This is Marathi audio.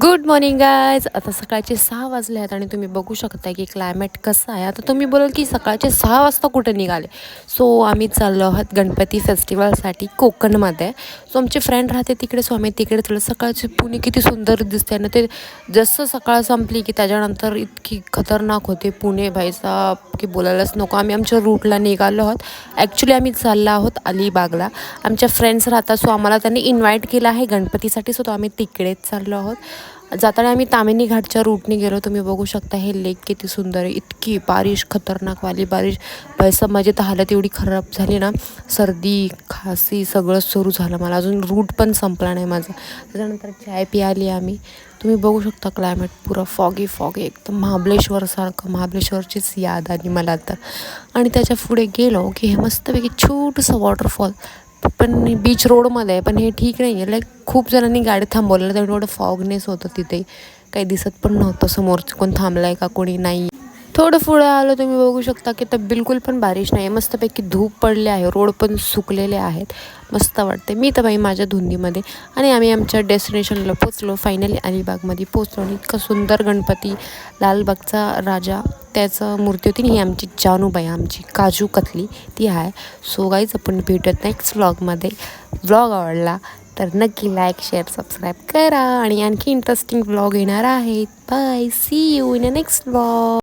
Good morning guys. आता सकाळचे 6 वाजले आहेत आणि तुम्ही बघू शकता की क्लायमेट कसं आहे. आता तुम्ही बोलाल की सकाळचे 6 वाजता कुठे निघाले. सो आम्ही चाललो आहोत गणपती फेस्टिवलसाठी कोकणमध्ये. सो आमचे फ्रेंड राहते तिकडे, सो आम्ही तिकडे चाललो. सकाळचे पुणे किती सुंदर दिसते ना. ते जसं सकाळ संपली की त्याच्यानंतर इतकी खतरनाक होते पुणे भाईचा की बोलायलाच नको. आम्ही आमच्या रूटला निघालो आहोत. ॲक्च्युली आम्ही चाललो आहोत अलिबागला. आमच्या फ्रेंड्स राहतात, सो आम्हाला त्यांनी इन्व्हाइट केलं आहे गणपतीसाठी. सो तो आम्ही तिकडेच चाललो आहोत. जाताना आम्ही तामिनी घाटच्या रूटने गेलो. तुम्ही बघू शकता हे लेक किती सुंदर आहे. इतकी बारिश, खतरनाकवाली बारिश. पैसा माझी तर हालत एवढी खराब झाली ना, सर्दी खासी सगळं सुरू झालं मला. अजून रूट पण संपला नाही माझा. त्याच्यानंतर चाय पियाली आम्ही. तुम्ही बघू शकता क्लायमेट पुरं फॉगी एकदम महाबळेश्वरसारखं. महाबळेश्वरचीच याद आली मला तर. आणि त्याच्या पुढे गेलो की हे मस्तपैकी छोटंसं वॉटरफॉल, पण बीच रोडमध्ये आहे. पण हे ठीक नाही आहे. लाईक खूप जणांनी गाडी थांबवलेलं, तेवढं फॉगनेस होतं तिथे. काही दिसत पण नव्हतं समोरचं कोण थांबलं आहे का कोणी नाही. थोडं पुढे आलं तुम्ही बघू शकता की तर बिलकुल पण बारिश नाही आहे. मस्तपैकी धूप पडले आहे, रोड पण सुकलेले आहेत. मस्त वाटते. मी तर बाई माझ्या धुंदीमध्ये. आणि आम्ही आमच्या डेस्टिनेशनला पोचलो. फायनली अलिबागमध्ये पोचलो. आणि इतका सुंदर गणपती, लालबागचा राजा त्याचं मूर्ती होती. ही आमची जानूबाई, आमची काजू कतली ती आहे. सो गाईज आपण भेटत नेक्स्ट व्लॉगमध्ये. व्लॉग आवडला तर नक्की लाईक शेअर सबस्क्राईब करा. आणि आणखी इंटरेस्टिंग व्लॉग येणार आहेत. Bye, see you in a next vlog.